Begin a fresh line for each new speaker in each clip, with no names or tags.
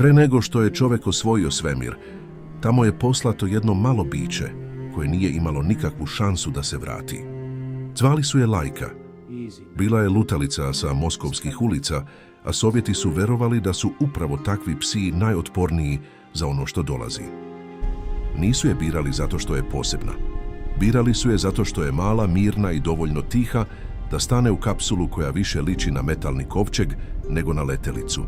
Pre nego što je čovjek osvojio svemir, tamo je poslato jedno malo biće koje nije imalo nikakvu šansu da se vrati. Zvali su je Lajka. Bila je lutalica sa moskovskih ulica, a Sovjeti su verovali da su upravo takvi psi najotporniji za ono što dolazi. Nisu je birali zato što je posebna. Birali su je zato što je mala, mirna i dovoljno tiha da stane u kapsulu koja više liči na metalni kovčeg nego na letelicu.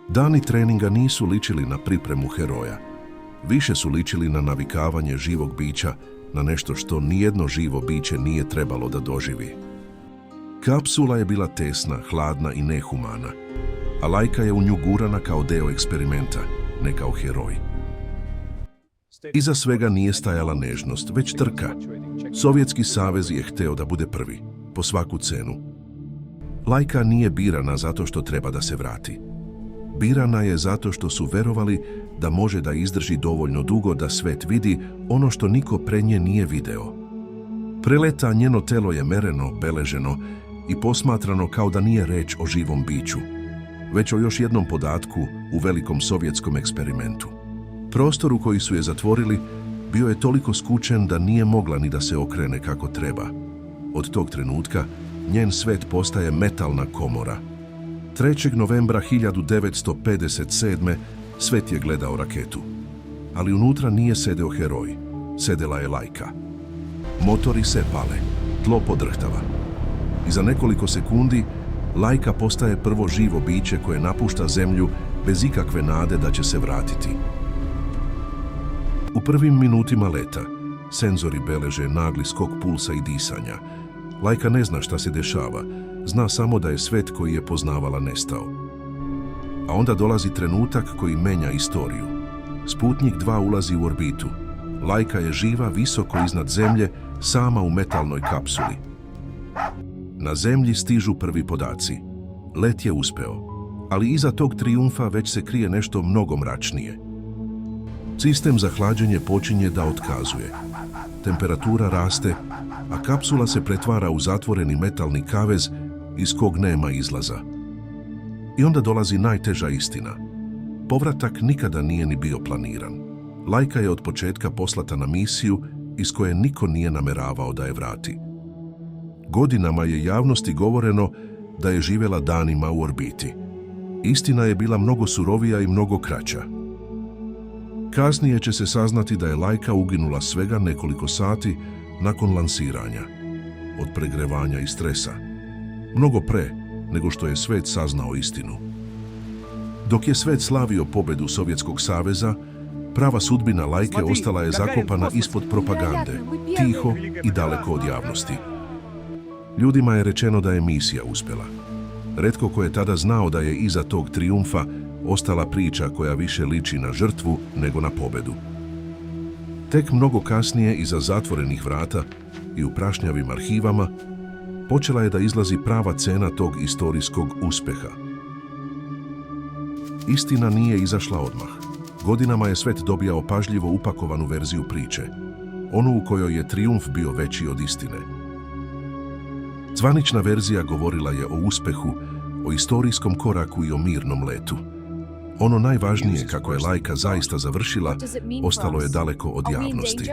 Dani treninga nisu ličili na pripremu heroja. Više su ličili na navikavanje živog bića na nešto što nijedno živo biće nije trebalo da doživi. Kapsula je bila tesna, hladna i nehumana, a Lajka je u nju gurana kao deo eksperimenta, ne kao heroj. Iza svega nije stajala nežnost, već trka. Sovjetski savez je hteo da bude prvi, po svaku cenu. Lajka nije birana zato što treba da se vrati. Birana je zato što su verovali da može da izdrži dovoljno dugo da svet vidi ono što niko pre nje nije video. Preleta njeno telo je mereno, beleženo i posmatrano kao da nije reč o živom biću, već o još jednom podatku u velikom sovjetskom eksperimentu. Prostor u koji su je zatvorili bio je toliko skučen da nije mogla ni da se okrene kako treba. Od tog trenutka njen svet postaje metalna komora. 3. novembra 1957. svet je gledao raketu. Ali unutra nije sedeo heroj, sedela je Lajka. Motori se pale, tlo podrhtava. I za nekoliko sekundi Lajka postaje prvo živo biće koje napušta zemlju bez ikakve nade da će se vratiti. U prvim minutima leta senzori beleže nagli skok pulsa i disanja. Lajka ne zna šta se dešava, zna samo da je svet koji je poznavala nestao. A onda dolazi trenutak koji menja istoriju. Sputnik 2 ulazi u orbitu. Lajka je živa visoko iznad zemlje, sama u metalnoj kapsuli. Na zemlji stižu prvi podaci. Let je uspeo, ali iza tog trijumfa već se krije nešto mnogo mračnije. Sistem za hlađenje počinje da otkazuje. Temperatura raste, a kapsula se pretvara u zatvoreni metalni kavez iz kog nema izlaza. I onda dolazi najteža istina. Povratak nikada nije ni bio planiran. Lajka je od početka poslata na misiju iz koje niko nije nameravao da je vrati. Godinama je javnosti govoreno da je živjela danima u orbiti. Istina je bila mnogo surovija i mnogo kraća. Kasnije će se saznati da je Lajka uginula svega nekoliko sati nakon lansiranja, od pregrevanja i stresa. Mnogo pre nego što je svet saznao istinu. Dok je svet slavio pobedu Sovjetskog saveza, prava sudbina Lajke ostala je zakopana ispod propagande, tiho i daleko od javnosti. Ljudima je rečeno da je misija uspjela. Retko ko je tada znao da je iza tog trijumfa ostala priča koja više liči na žrtvu nego na pobedu. Tek mnogo kasnije, iza zatvorenih vrata i u prašnjavim arhivama, počela je da izlazi prava cena tog istorijskog uspeha. Istina nije izašla odmah. Godinama je svet dobijao pažljivo upakovanu verziju priče, onu u kojoj je trijumf bio veći od istine. Zvanična verzija govorila je o uspehu, o istorijskom koraku i o mirnom letu. Ono najvažnije, kako je Lajka zaista završila, ostalo je daleko od javnosti.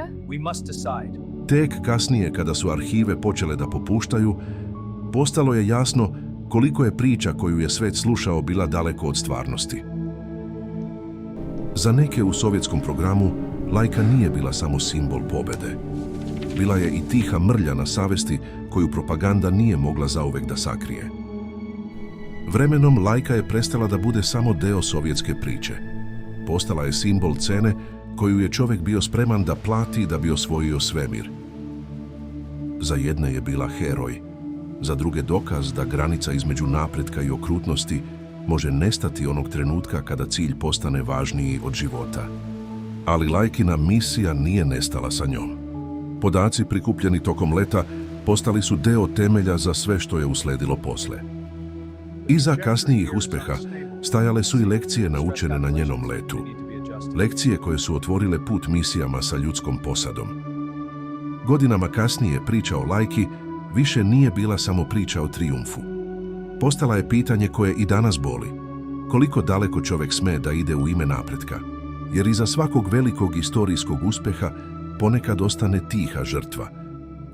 Tek kasnije, kada su arhive počele da popuštaju, postalo je jasno koliko je priča koju je svet slušao bila daleko od stvarnosti. Za neke u sovjetskom programu Lajka nije bila samo simbol pobede. Bila je i tiha mrlja na savesti koju propaganda nije mogla zauvek da sakrije. Vremenom Lajka je prestala da bude samo deo sovjetske priče. Postala je simbol cene koju je čovjek bio spreman da plati da bi osvojio svemir. Za jedne je bila heroj, za druge dokaz da granica između napretka i okrutnosti može nestati onog trenutka kada cilj postane važniji od života. Ali Lajkina misija nije nestala sa njom. Podaci prikupljeni tokom leta postali su deo temelja za sve što je usledilo posle. Iza kasnijih uspeha stajale su i lekcije naučene na njenom letu. Lekcije koje su otvorile put misijama sa ljudskom posadom. Godinama kasnije priča o Lajki više nije bila samo priča o trijumfu. Postala je pitanje koje i danas boli. Koliko daleko čovjek sme da ide u ime napretka? Jer iza svakog velikog istorijskog uspjeha ponekad ostane tiha žrtva,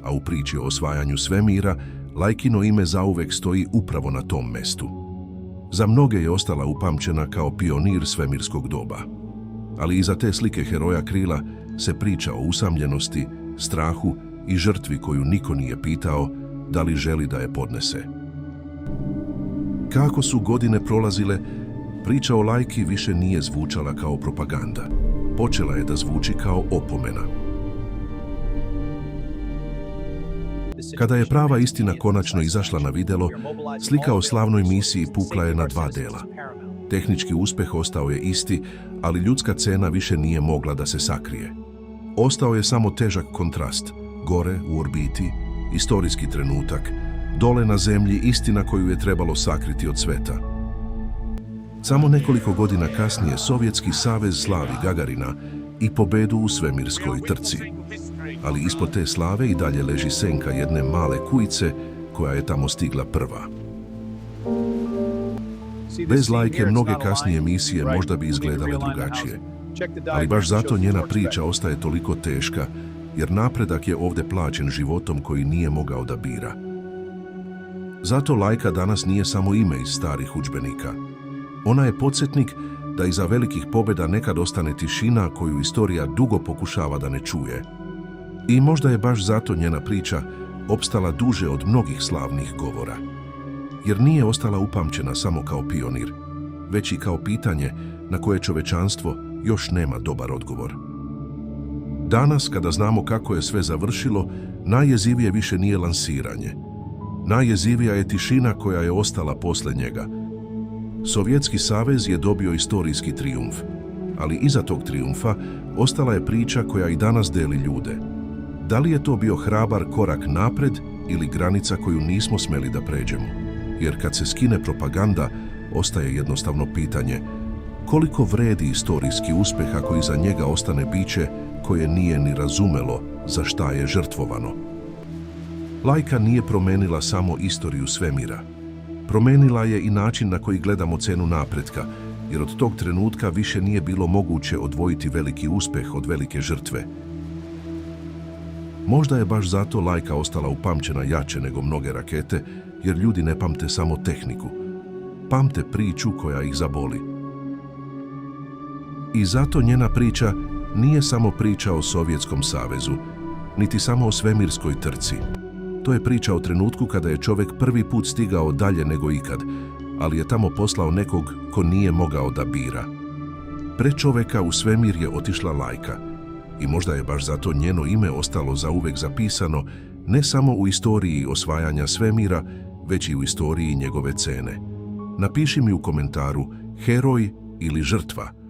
a u priči o osvajanju svemira Laikino ime zauvek stoji upravo na tom mestu. Za mnoge je ostala upamćena kao pionir svemirskog doba. Ali iza te slike heroja krila se priča o usamljenosti, strahu i žrtvi koju niko nije pitao da li želi da je podnese. Kako su godine prolazile, priča o Laiki više nije zvučala kao propaganda. Počela je da zvuči kao opomena. Kada je prava istina konačno izašla na videlo, slika o slavnoj misiji pukla je na 2 dela. Tehnički uspjeh ostao je isti, ali ljudska cena više nije mogla da se sakrije. Ostao je samo težak kontrast, gore u orbiti, istorijski trenutak, dole na zemlji istina koju je trebalo sakriti od sveta. Samo nekoliko godina kasnije Sovjetski savez slavi Gagarina i pobedu u svemirskoj trci. Ali ispod te slave i dalje leži senka jedne male kujice koja je tamo stigla prva. Bez Laike mnoge kasnije misije možda bi izgledale drugačije. Ali baš zato njena priča ostaje toliko teška, jer napredak je ovdje plaćen životom koji nije mogao da bira. Zato Laika danas nije samo ime iz starih udžbenika. Ona je podsjetnik da iza velikih pobjeda nekad ostane tišina koju istorija dugo pokušava da ne čuje. I možda je baš zato njena priča opstala duže od mnogih slavnih govora. Jer nije ostala upamćena samo kao pionir, već i kao pitanje na koje čovečanstvo još nema dobar odgovor. Danas, kada znamo kako je sve završilo, najjezivije više nije lansiranje. Najjezivija je tišina koja je ostala posle njega. Sovjetski savez je dobio istorijski trijumf, ali iza tog trijumfa ostala je priča koja i danas deli ljude. Da li je to bio hrabar korak napred ili granica koju nismo smeli da pređemo? Jer kad se skine propaganda, ostaje jednostavno pitanje koliko vredi istorijski uspjeh ako iza njega ostane biće koje nije ni razumelo za šta je žrtvovano. Laika nije promenila samo istoriju svemira. Promenila je i način na koji gledamo cenu napretka, jer od tog trenutka više nije bilo moguće odvojiti veliki uspjeh od velike žrtve. Možda je baš zato Laika ostala upamćena jače nego mnoge rakete, jer ljudi ne pamte samo tehniku. Pamte priču koja ih zaboli. I zato njena priča nije samo priča o Sovjetskom savezu, niti samo o svemirskoj trci. To je priča o trenutku kada je čovjek prvi put stigao dalje nego ikad, ali je tamo poslao nekog ko nije mogao da bira. Pred čovjeka u svemir je otišla Laika. I možda je baš zato njeno ime ostalo zauvek zapisano ne samo u istoriji osvajanja svemira, već i u istoriji njegove cene. Napiši mi u komentaru heroj ili žrtva.